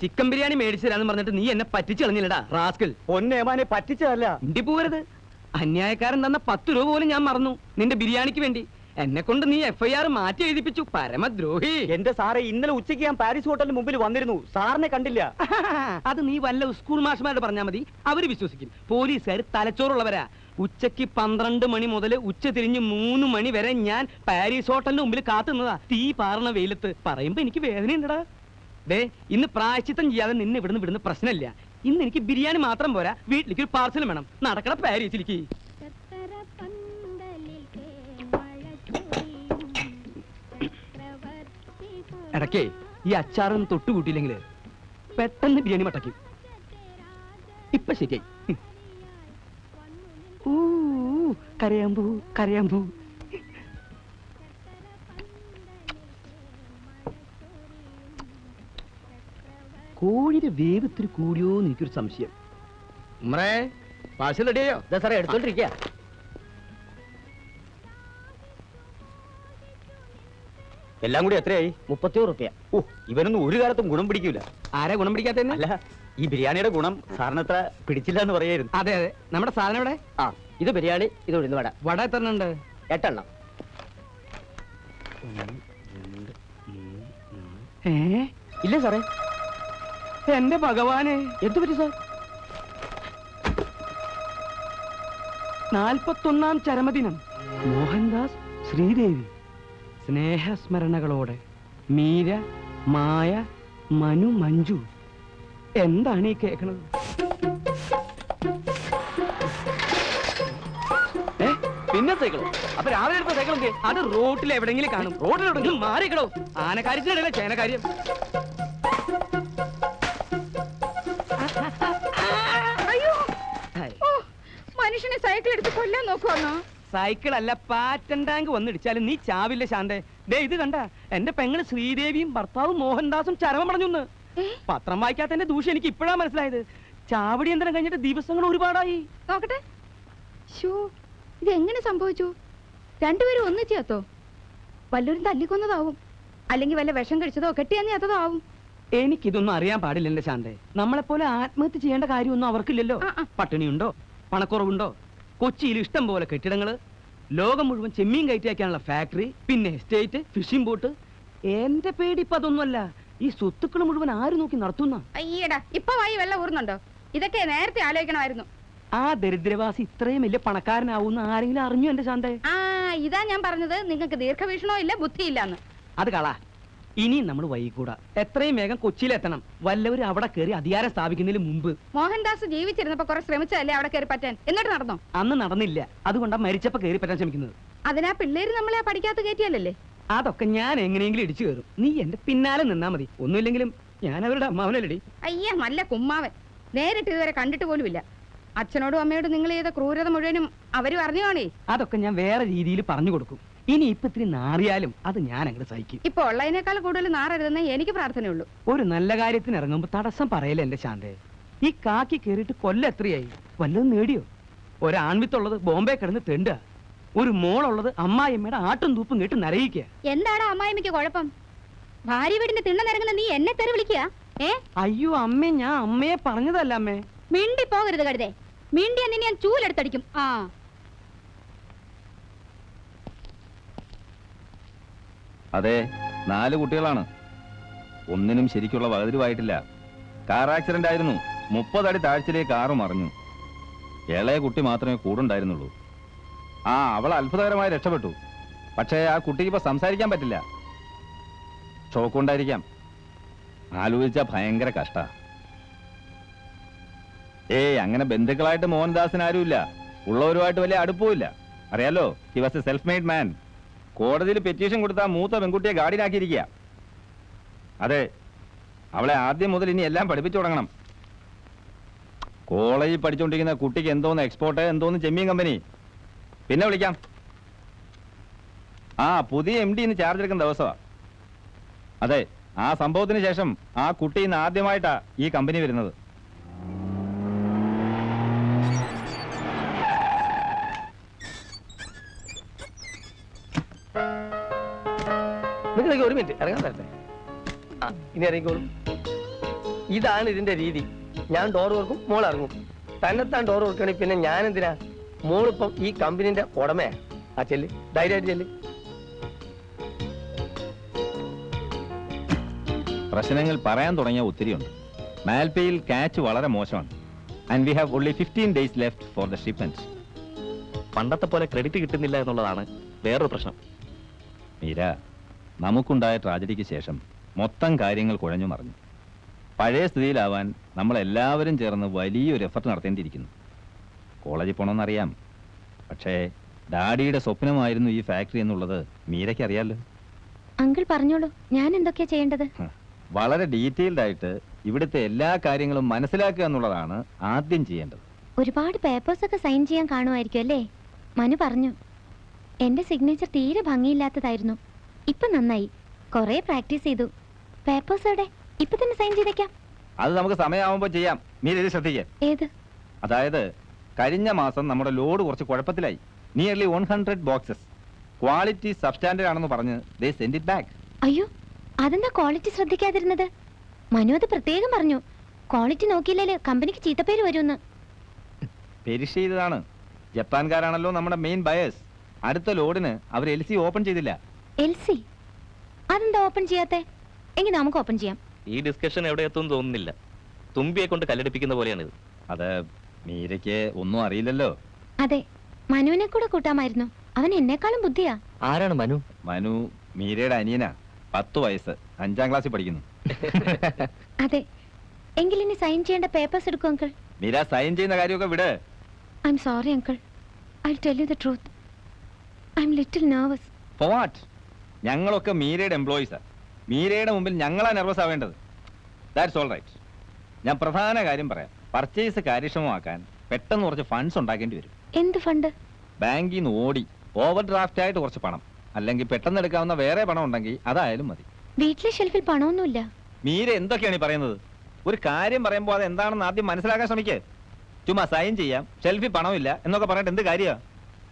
Chicken biryani മേടിച്ചതാന്ന് പറഞ്ഞിട്ട് നീ എന്നെ പറ്റിച്ചു കളഞ്ഞില്ലടാ റാസ്കൽ. പൊന്നേമാനെ പറ്റിച്ചതല്ല. ഇണ്ടി പോവരുത്. അന്യായക്കാരൻ തന്ന 10 രൂപ പോലും ഞാൻ മറന്നു നിന്റെ ബിരിയാണിക്ക് വേണ്ടി. എന്നെ കൊണ്ട് നീ FIR മാറ്റി എഴുതിപ്പിച്ചു. പരമദ്രോഹി. എന്റെ സാറേ, ഇന്നലെ ഉച്ചയ്ക്ക് ഞാൻ പാരീസ് ഹോട്ടലിന് മുമ്പിൽ വന്നിരുന്നു. സാറിനെ കണ്ടില്ല. അത് നീ വല്ല സ്കൂൾ മാഷ്മാരോട് പറഞ്ഞാൽ മതി, അവര് വിശ്വസിക്കും. പോലീസുകാർ തലച്ചോറുള്ളവരാ. ഉച്ചക്ക് 12 മണി മുതൽ ഉച്ച തിരിഞ്ഞ് 3 മണി വരെ ഞാൻ പാരീസ് ഹോട്ടലിന് മുമ്പിൽ കാത്തുന്നതാ. തീ പാറണ വെയിലത്ത്. പറയുമ്പോ എനിക്ക് വേദനയുണ്ടടാ. ദേ, ഇന്ന് പ്രായശ്ചിത്തം ചെയ്യാതെ നിന്നെ ഇവിടുന്ന് വിടുന്ന പ്രശ്നമില്ല. ഇന്ന് എനിക്ക് ബിരിയാണി മാത്രം പോരാ, വീട്ടിലേക്ക് ഒരു പാർസൽ വേണം. നടക്കണ പാരീസിലേക്ക്. ഇടയ്ക്കേ ഈ അച്ചാറൊന്നും തൊട്ടുകൂട്ടിയില്ലെങ്കിൽ പെട്ടെന്ന് ബിരിയാണി മട്ടയ്ക്കും. ഇപ്പൊ ശരിയായി. കരയാമ്പൂ കരയാമ്പൂ. കോഴിയുടെ വേവ് ഇത്തിരി കൂടിയോന്ന് എനിക്കൊരു സംശയം. ഉമ്മറേ, പാഴ്സൽ റെഡിയായോ? സാറേ, എടുത്തോണ്ടിരിക്കുക. എല്ലാം കൂടി എത്രയായി? 31 രൂപ. ഓ, ഇവനൊന്നും ഒരു കാലത്തും ഗുണം പിടിക്കൂല. ആരാ ഗുണം പിടിക്കാത്തന്നെ? അല്ല, ഈ ബിരിയാണിയുടെ ഗുണം സാറിന് അത്ര പിടിച്ചില്ല എന്ന് പറയായിരുന്നു. അതെ അതെ. നമ്മുടെ സാധനം ഇവിടെ. ഇത് ബിരിയാണി, ഇത് ഉഴുന്ന് വട. വട എത്ര ഉണ്ട്? 8 എണ്ണം. ഇല്ല സാറേ. എന്റെ ഭഗവാനെ, എന്തു പറ്റി സാർ? 41ാം ചരമദിനം. മോഹൻദാസ്, ശ്രീദേവി. സ്നേഹസ്മരണകളോടെ മീര, മായ, മനു, മഞ്ജു. എന്താണ് ഈ കേൾക്കണത്? പിന്നെ സൈക്കിളോ? അപ്പൊ രാവിലെ എടുത്ത സൈക്കിൾ എന്ത്? അത് റോട്ടിൽ എവിടെങ്കിലും കാണും. റോഡിലെവിടെങ്കിലും മാറിക്കടോ. ആനക്കാര്യത്തിനിടയിലെ ചേനക്കാര്യം. മനുഷ്യനെ സൈക്കിൾ എടുത്ത് കൊല്ലാൻ നോക്കുവാന്നോ? സൈക്കിൾ അല്ല, പാറ്റൻ ടാങ്ക് വന്നിടിച്ചാലും നീ ചാവില്ല ശാന്തേ. ദേ ഇത് കണ്ട, എന്റെ പെങ്ങള് ശ്രീദേവിയും ഭർത്താവും മോഹൻദാസും ചരമം പടഞ്ഞു. പത്രം വായിക്കാത്തതിന്റെ ദൂഷ്യം എനിക്ക് ഇപ്പോഴാ മനസ്സിലായത്. ചാവടി യന്ത്രം കഴിഞ്ഞിട്ട് ദിവസങ്ങൾ ഒരുപാടായി. നോക്കട്ടെ. ഇതെങ്ങനെ സംഭവിച്ചു? രണ്ടുപേരും ഒന്നിച്ചോ? വല്ലവരും തല്ലിക്കൊന്നതാവും, അല്ലെങ്കിൽ വല്ല വിഷം കഴിച്ചതോ കെട്ടിയതോ ആവും. എനിക്കിതൊന്നും അറിയാൻ പാടില്ല എന്റെ ശാന്തേ. നമ്മളെപ്പോലെ ആത്മഹത്യ ചെയ്യേണ്ട കാര്യമൊന്നും അവർക്കില്ലല്ലോ. പട്ടിണിയുണ്ടോ, പണക്കുറവുണ്ടോ? കൊച്ചിയിൽ ഇഷ്ടം പോലെ കെട്ടിടങ്ങള്, ലോകം മുഴുവൻ ചെമ്മീൻ കയറ്റിയാക്കാനുള്ള ഫാക്ടറി, പിന്നെ എസ്റ്റേറ്റ്, ഫിഷിംഗ് ബോട്ട്. എന്റെ പേടി ഇപ്പൊ അതൊന്നുമല്ല. ഈ സ്വത്തുക്കൾ മുഴുവൻ ആര് നോക്കി നടത്തുന്ന? അയ്യടാ, ഇപ്പൊ വായി വെള്ളം ഊർന്നുണ്ടോ? ഇതൊക്കെ നേരത്തെ ആലോചിക്കണമായിരുന്നു. ആ ദരിദ്രവാസി ഇത്രയും വലിയ പണക്കാരനാവുന്ന ആരെങ്കിലും അറിഞ്ഞു എന്റെ ശാന്തേ? ഇതാ ഞാൻ പറഞ്ഞത്, നിങ്ങൾക്ക് ദീർഘവീക്ഷണോ ഇല്ല, ബുദ്ധിയില്ലാന്ന്. അത് കളാ. ഇനിയും നമ്മൾ വൈകൂടാ. എത്രയും വേഗം കൊച്ചിയിലെത്തണം. വല്ലവരും അവിടെ കയറി അധികാരം സ്ഥാപിക്കുന്നതിന് മുമ്പ്. മോഹൻദാസ് ജീവിച്ചിരുന്നപ്പോ കുറെ ശ്രമിച്ചല്ലേ അവിടെ കയറി പറ്റാൻ? എന്നിട്ട് നടന്നോ? അന്ന് നടന്നില്ല. അതുകൊണ്ടാ മരിച്ചപ്പോ കയറി പറ്റാൻ ശ്രമിക്കുന്നത്. അതിനാ പിള്ളേര് നമ്മളെ പഠിക്കാത്ത കയറ്റിയല്ലേ? അതൊക്കെ ഞാൻ എങ്ങനെയെങ്കിലും ഇടിച്ചു കയറും. നീ എന്റെ പിന്നാലെ നിന്നാ മതി. ഒന്നുമില്ലെങ്കിലും ഞാൻ അവരുടെ അമ്മാവനല്ലടി. അയ്യ, നല്ല കുമ്മാവൻ. നേരിട്ട് ഇതുവരെ കണ്ടിട്ട് പോലുമില്ല. അച്ഛനോടും അമ്മയോടും നിങ്ങൾ ചെയ്ത ക്രൂരത മുഴുവനും അവരും അറിഞ്ഞു കാണേ. അതൊക്കെ ഞാൻ വേറെ രീതിയിൽ പറഞ്ഞു കൊടുക്കും. ഇനി ഇപ്പൊ ഇത്തിരി നാറിയാലും അത് ഞാൻ അങ്ങോട്ട് സഹിക്കും. ഇപ്പൊ ഉള്ളതിനേക്കാൾ കൂടുതൽ നാറരുതെന്നേ എനിക്ക് പ്രാർത്ഥനയുള്ളൂ. ഒരു നല്ല കാര്യത്തിന് ഇറങ്ങുമ്പോ തടസ്സം പറയല്ലേ എന്റെ ശാന്തേ. ഈ കാക്കി കേറിയിട്ട് കൊല്ലം എത്രയായി? വല്ലതും നേടിയോ? ഒരാൺവിത്തുള്ളത് ബോംബെ കിടന്ന് തെണ്ട, ഒരു മോളുള്ളത് അമ്മായിയമ്മയുടെ ആട്ടും തൂപ്പും കേട്ട് നരയിക്കുക. എന്താണ് അമ്മായിമ്മയ്ക്ക് കുഴപ്പം? ഭാര്യ വീടിന്റെ തിണ്ണനിറങ്ങുന്ന നീ എന്നെ തെറി വിളിക്കുക? അയ്യോ അമ്മേ, ഞാൻ അമ്മയെ പറഞ്ഞതല്ല അമ്മേ. മിണ്ടി പോകരുത് കരുതേ. മിണ്ടി നിന്നെ ഞാൻ ചൂലെടുത്തടിക്കും. അതെ, 4 കുട്ടികളാണ്. ഒന്നിനും ശരിക്കുള്ള വകതിരിവായിട്ടില്ല. കാർ ആക്സിഡന്റ് ആയിരുന്നു. 30 അടി താഴ്ചയിലേക്ക് കാറ് മറിഞ്ഞു. ഇളയ കുട്ടി മാത്രമേ കൂടുണ്ടായിരുന്നുള്ളൂ. അവൾ അത്ഭുതകരമായി രക്ഷപ്പെട്ടു. പക്ഷേ ആ കുട്ടിക്ക് ഇപ്പൊ സംസാരിക്കാൻ പറ്റില്ല. ഷോക്കുണ്ടായിരിക്കാം. ആലോചിച്ച ഭയങ്കര കഷ്ട. അങ്ങനെ ബന്ധുക്കളായിട്ട് മോഹൻദാസിന് ആരുമില്ല. ഉള്ളവരുമായിട്ട് വലിയ അടുപ്പമില്ല. അറിയാലോ, he was A self made മാൻ. കോടതിയിൽ പെറ്റീഷൻ കൊടുത്താൽ മൂത്ത പെൺകുട്ടിയെ ഗാർഡിയനാക്കിയിരിക്കുക. അതെ, അവളെ ആദ്യം മുതൽ ഇനി എല്ലാം പഠിപ്പിച്ചു തുടങ്ങണം. കോളേജിൽ പഠിച്ചുകൊണ്ടിരിക്കുന്ന കുട്ടിക്ക് എന്തോന്ന് എക്സ്പോർട്ട്, എന്തോന്ന് ചെമ്മീൻ കമ്പനി. പിന്നെ വിളിക്കാം. ആ പുതിയ MD ഇന്ന് ചാർജ് എടുക്കുന്ന ദിവസമാ. അതെ, ആ സംഭവത്തിന് ശേഷം ആ കുട്ടി ഇന്ന് ആദ്യമായിട്ടാ ഈ കമ്പനി വരുന്നത്. നിങ്ങൾ ഒരു മിനിറ്റ് ഇറങ്ങാൻ തരട്ടെ. ഇനി ഇറങ്ങിക്കോളും. ഇതാണ് ഇതിന്റെ രീതി. ഞാൻ ഡോർ തുറക്കും, മോൾ ഇറങ്ങും. തന്നെത്താൻ ഡോർ തുറക്കണെങ്കിൽ പിന്നെ ഞാൻ എന്തിനാ? മോളിപ്പം ഈ കമ്പനിന്റെ ഉടമയാ. ആ ചെല്ല്, ധൈര്യമായിട്ട് ചെല്ല്. പ്രശ്നങ്ങൾ പറയാൻ തുടങ്ങിയ ഒത്തിരിയുണ്ട്. മാൽപേയിൽ കാച്ച് വളരെ മോശമാണ്. And we have only 15 days left for the shipment. പണ്ടത്തെ പോലെ ക്രെഡിറ്റ് കിട്ടുന്നില്ല എന്നുള്ളതാണ് വേറൊരു പ്രശ്നം. മീര, നമുക്കുണ്ടായ ട്രാജഡിക്ക് ശേഷം മൊത്തം കാര്യങ്ങൾ കുഴഞ്ഞു മറിഞ്ഞു. പഴയ സ്ഥിതിയിലാവാൻ നമ്മളെല്ലാവരും ചേർന്ന് വലിയൊരു എഫർട്ട് നടത്തേണ്ടിയിരിക്കുന്നു. കോളേജിൽ പോകണമെന്നറിയാം, പക്ഷേ ഡാഡിയുടെ സ്വപ്നമായിരുന്നു ഈ ഫാക്ടറി എന്നുള്ളത് മീരയ്ക്ക് അറിയാലോ. അങ്കിൾ പറഞ്ഞോളൂ, ഞാൻ എന്തൊക്കെയാ ചെയ്യേണ്ടത്? വളരെ ഡീറ്റെയിൽഡ് ആയിട്ട് ഇവിടുത്തെ എല്ലാ കാര്യങ്ങളും മനസ്സിലാക്കുക എന്നുള്ളതാണ് ആദ്യം ചെയ്യേണ്ടത്. ഒരുപാട് പേപ്പേഴ്സ് ഒക്കെ സൈൻ ചെയ്യാൻ കാണുമായിരിക്കും അല്ലേ? മനു പറഞ്ഞു. എന്റെ സിഗ്നേച്ചർ തീരെ ഭംഗിയില്ലാത്തതായിരുന്നു. ഇപ്പൊ നന്നായി, കുറെ പ്രാക്ടീസ് ചെയ്തു. പേപ്പേഴ്സ് എവിടെ? ഇപ്പൊ തന്നെ സൈൻ ചെയ്തേക്കാം. അത് നമുക്ക് സമയമാകുമ്പോൾ ചെയ്യാം. മീര ഇത് ശ്രദ്ധിക്കുക. ഏത്? അതായത് കഴിഞ്ഞ മാസം നമ്മുടെ ലോഡ് കുറച്ച് കുഴപ്പത്തിലായി. Nearly 100 boxes. ക്വാളിറ്റി സബ്സ്റ്റാൻഡേർഡ് ആണെന്ന് പറഞ്ഞ് ദേ സെൻഡ് ഇറ്റ് ബാക്ക്. അയ്യോ, അതെന്താ ക്വാളിറ്റി ശ്രദ്ധിക്കാതിരുന്നത്? മനു അത് പ്രത്യേകം പറഞ്ഞു. ക്വാളിറ്റി നോക്കിയില്ലേ കമ്പനിക്ക് ചീത്തപ്പേര് വരുമെന്ന്. പെരിഷ് ചെയ്തതാണ്. ജപ്പാൻകാരാണല്ലോ നമ്മുടെ മെയിൻ ബയേഴ്സ്. അടുത്ത ലോഡിന് അവർ LC ഓപ്പൺ ചെയ്തില്ല. LC? അതെന്താ ഓപ്പൺ ചെയ്യാത്തെ? എങ്കിൽ നമുക്ക് ഓപ്പൺ ചെയ്യാം. ഈ ഡിസ്കഷൻ എവിടെ എത്തുമെന്ന് തോന്നുന്നില്ല. തുമ്പിയെ കൊണ്ട് കല്ലെടുപ്പിക്കുന്ന പോലെയാണിത്. അത് മീരയ്ക്ക് ഒന്നും അറിയില്ലല്ലോ. അതെ, മനുവിനെ കൂടെ കൂട്ടാമായിരുന്നു. അവൻ എന്നെക്കാളും ബുദ്ധിയാ. ആരാണ് മനു? മനു മീരയുടെ അനിയനാ. 10 വയസ്സ്, 5ാം ക്ലാസ്സിൽ പഠിക്കുന്നു. അതെ, എങ്കിൽ ഇനി സൈൻ ചെയ്യേണ്ട പേപ്പേഴ്സ് എടുക്കും അങ്കിൾ. മീര സൈൻ ചെയ്യുന്ന കാര്യമൊക്കെ വിട്. I am sorry uncle. I will tell you the truth. I am little nervous. For what? ഞങ്ങളൊക്കെ മീരയുടെ എംപ്ലോയീസാ. മീരയുടെ മുമ്പിൽ ഞങ്ങളാ നെർവസ് ആവേണ്ടത്. That's all right. ഞാൻ പ്രധാന കാര്യം പറയാം. പർച്ചേസ് കാര്യക്ഷമമാക്കാൻ പെട്ടെന്ന് കുറച്ച് ഫണ്ട്സ് ഉണ്ടാക്കേണ്ടി വരും. എന്ത് ഫണ്ട്? ബാങ്കിൽ നിന്ന് ഓടി ഓവർ ഡ്രാഫ്റ്റ് ആയിട്ട് കുറച്ച് പണം, അല്ലെങ്കിൽ പെട്ടെന്ന് എടുക്കാവുന്ന വേറെ പണം ഉണ്ടെങ്കിൽ അതായാലും മതി. വീട്ടിലെ ഷെൽഫിൽ പണമൊന്നുമില്ല. മീര എന്തൊക്കെയാണ് ഈ പറയുന്നത്? ഒരു കാര്യം പറയുമ്പോൾ അത് എന്താണെന്ന് ആദ്യം മനസ്സിലാക്കാൻ ശ്രമിക്കേ. ചുമ്മാ സൈൻ ചെയ്യാം, ഷെൽഫിൽ പണമില്ല എന്നൊക്കെ പറഞ്ഞിട്ട് എന്ത് കാര്യമാ?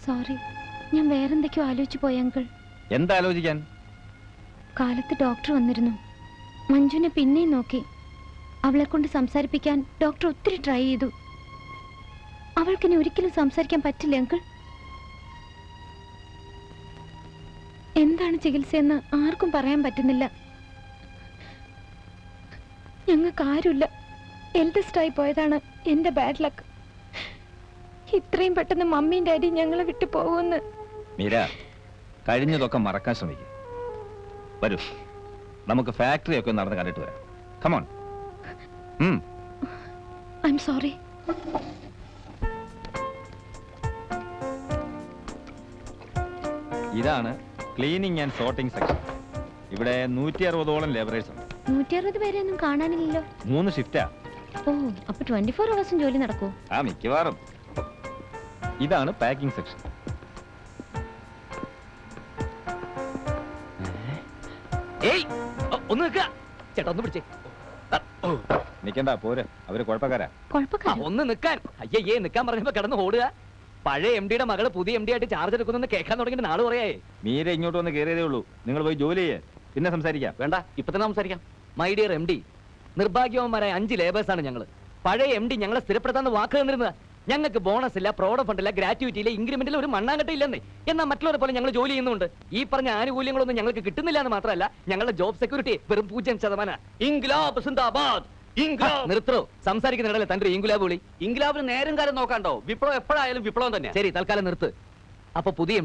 സോറി, ഞാൻ വേറെന്തൊക്കെയോ ആലോചിച്ചു പോയി അങ്കിൾ. എന്താലോചിക്കാൻ? കാലത്ത് ഡോക്ടർ വന്നിരുന്നു. മഞ്ജുവിനെ പിന്നെയും നോക്കി. അവളെ കൊണ്ട് സംസാരിപ്പിക്കാൻ ഡോക്ടർ ഒത്തിരി ട്രൈ ചെയ്തു. അവൾക്കിനി ഒരിക്കലും സംസാരിക്കാൻ പറ്റില്ല അങ്കിൾ. എന്താണ് ചികിത്സയെന്ന് ആർക്കും പറയാൻ പറ്റുന്നില്ല. ഞങ്ങൾക്ക് ആരുമില്ല. എൽഡസ്റ്റ് ആയി പോയതാണ് എന്റെ ബാഡ് ലക്ക്. ഇത്രയും പെട്ടെന്ന് മമ്മിയും ഡാഡിയും ഞങ്ങളെ വിട്ടു പോകുമെന്ന്. മീര, കഴിഞ്ഞതൊക്കെ മറക്കാൻ ശ്രമിക്കും. വരൂ, നമുക്ക് ഫാക്ടറി ഒക്കെ നടന്ന് കണ്ടിട്ട് വരാം. കമോൺ. I am sorry. ഇതാണ് ക്ലീനിങ് ആൻഡ് സോർട്ടിംഗ് സെക്ഷൻ. ഇവിടെ 160ഓളം ലേബറേഴ്സ് ഉണ്ട്. 160 പേരെയൊന്നും കാണാനില്ലല്ലോ. 3 ഷിഫ്റ്റാ. ഓ, അപ്പൊ 24 hours ജോലി നടക്കൂ? ആ, മിക്കവാറും. ഇതാണ് പാക്കിംഗ് സെക്ഷൻ. ഒന്ന് നിൽക്കുക ചേട്ടാ, ഒന്ന് പിടിച്ചേ. നിക്കണ്ട, പോരെ, അവര് കുഴപ്പക്കാരാ. കുഴപ്പക്കാരോ? ഒന്ന് നിൽക്കാൻ. അയ്യേ, നിൽക്കാൻ പറഞ്ഞപ്പോ കിടന്ന് ഓടുക. പഴയ MD-യുടെ മകള് പുതിയ MD ആയിട്ട് ചാർജ് എടുക്കുന്നെന്ന് കേൾക്കാൻ തുടങ്ങിയിട്ട് നാള് പറയായേ. മീര ഇങ്ങോട്ട് വന്ന് കയറിയതേ ഉള്ളൂ. നിങ്ങൾ പോയി ജോലി ചെയ്യേ, പിന്നെ സംസാരിക്കാം. വേണ്ട, ഇപ്പൊ തന്നെ സംസാരിക്കാം. മൈ ഡിയർ MD, നിർഭാഗ്യവന്മാരായ 5 ലേബേഴ്സാണ് ഞങ്ങള്. പഴയ MD ഞങ്ങളെ സ്ഥിരപ്പെടുത്താന്ന് വാക്ക് തന്നിരുന്നത്. ഞങ്ങൾക്ക് ബോണസ് ഇല്ല, പ്രോഡക്റ്റ് ഫണ്ട് ഇല്ല, ഗ്രാറ്റുവിറ്റി ഇല്ല, ഇൻക്രിമെന്റിൽ ഒരു മണ്ണാങ്കട്ട ഇല്ലെന്നേ. എന്നാൽ മറ്റുള്ളവരെ പോലെ ഞങ്ങൾ ജോലി ചെയ്യുന്നുണ്ട്. ഈ പറഞ്ഞ ആനുകൂല്യങ്ങളൊന്നും ഞങ്ങൾക്ക് കിട്ടുന്നില്ല എന്ന് മാത്രമല്ല, ഞങ്ങളുടെ ജോബ് സെക്യൂരിറ്റി വെറും 0%. ഇൻക്ലാബ് സിന്ദാബാദ്. നിർത്തോ, സംസാരിക്കുന്ന ഇടയിലെ തന്റെ ഇൻകുലാബ് വിളി. ഇൻകുലാബിന് നേരം കാലം നോക്കാണ്ടോ? വിപ്ലവം എപ്പോഴായാലും വിപ്ലവം തന്നെ. ശരി, തൽക്കാലം നിർത്ത്. അപ്പൊ പുതിയ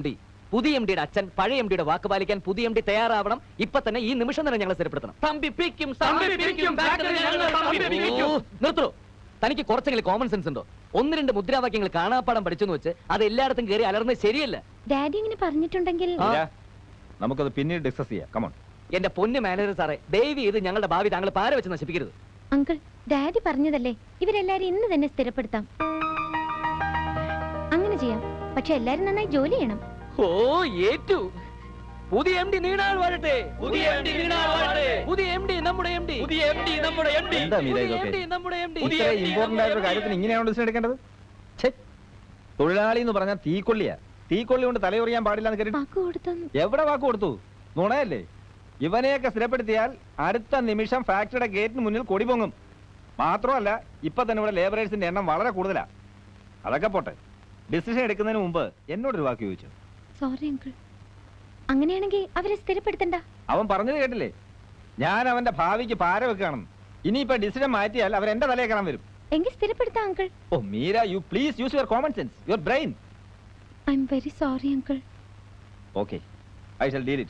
MD-യുടെ അച്ഛൻ പഴയ MD-യുടെ വാക്ക് പാലിക്കാൻ പുതിയ MD തയ്യാറാവണം. ഇപ്പൊ തന്നെ, ഈ നിമിഷം തന്നെ ഞങ്ങളെ സ്ഥിരപ്പെടുത്തണം. നിർത്തോ. തനിക്ക് കുറച്ചെങ്കിലും കോമൺ സെൻസ് ഉണ്ടോ? 1-2 മുദ്രാവാക്യങ്ങൾ കാണാപ്പാടം പഠിച്ചെന്ന് വെച്ച് അത് എല്ലായിടത്തും കയറി അലർന്നത് ശരിയല്ല. ഡാഡി ഇങ്ങനെ പറഞ്ഞിട്ടുണ്ടെങ്കിൽ നമുക്കത് പിന്നീട് ഡിസ്കസ് ചെയ്യാം. കമോൺ. എന്റെ പൊന്ന് മാനേജർ സാറേ, ദയവ് ചെയ്ത് ഞങ്ങളുടെ ഭാവി താങ്കൾ പാര വെച്ച് നശിപ്പിക്കരുത്. അങ്കിൾ, ഡാഡി പറഞ്ഞതല്ലേ, ഇവരെല്ലാരും ഇന്ന് തന്നെ സ്ഥിരപ്പെടുത്താം. അങ്ങനെ ചെയ്യാം, പക്ഷെ എല്ലാരും നന്നായി ജോലി ചെയ്യണം. ഓ, ഏറ്റു. പുതിയ എം ഡി നീണാൾ വരട്ടെ. പുതിയ എം ഡി നീണാൾ വരട്ടെ. പുതിയ എം ഡി നമ്മുടെ എം ഡി. പുതിയ എം ഡി നമ്മുടെ എം ഡി. എന്താ മീര പുതിയ ഇതൊക്കെ? എം ഡി നമ്മുടെ എം ഡി. ഇത്ര ഇമ്പോർട്ടന്റ് ആയിട്ടുള്ള കാര്യത്തിന് ഇങ്ങനെയാണോ ഡിസിഷൻ എടുക്കേണ്ടത്? ഛെ, തൊഴിലാളി എന്ന് പറഞ്ഞാൽ തീക്കൊള്ളിയാ. തീക്കൊള്ളി കൊണ്ട് തലയുറിയാൻ പാടില്ല എന്ന് കരുതി വാക്ക് കൊടുത്തൊന്നും എവിടെ വാക്ക് കൊടുത്തു? നുണയല്ലേ? ഇവനെയൊക്കെ സ്ഥിരപ്പെടുത്തിയാൽ അടുത്ത നിമിഷം ഫാക്ടറിയുടെ ഗേറ്റിന് മുന്നിൽ കൊടി പൊങ്ങും. മാത്രമല്ല ഇപ്പൊ തന്നെ ഇവിടെ ലേബറേഴ്സിന്റെ എണ്ണം വളരെ കൂടുതലാ. അതൊക്കെ പോട്ടെ, ഡിസിഷൻ എടുക്കുന്നതിന് മുമ്പ് എന്നോടൊരു വാക്ക് ചോദിച്ചു. Sorry uncle. അങ്ങനെയാണെങ്കിൽ അവരെ സ്ഥിരപ്പെടുത്തണ്ട. അവൻ പറഞ്ഞത് കേട്ടില്ലേ? ഞാൻ അവന്റെ ഭാവിക്ക് പാര വെക്കുകയാണെന്ന്. ഇനിയിപ്പോ ഡിസിഷൻ മാറ്റിയാൽ അവർ എന്റെ തലയെ കാണാൻ വരും. എങ്കിൽ സ്ഥിരപ്പെടുത്താം uncle. Oh Meera, you please use your common sense, your brain. I am very sorry uncle. Okay, I shall deal it.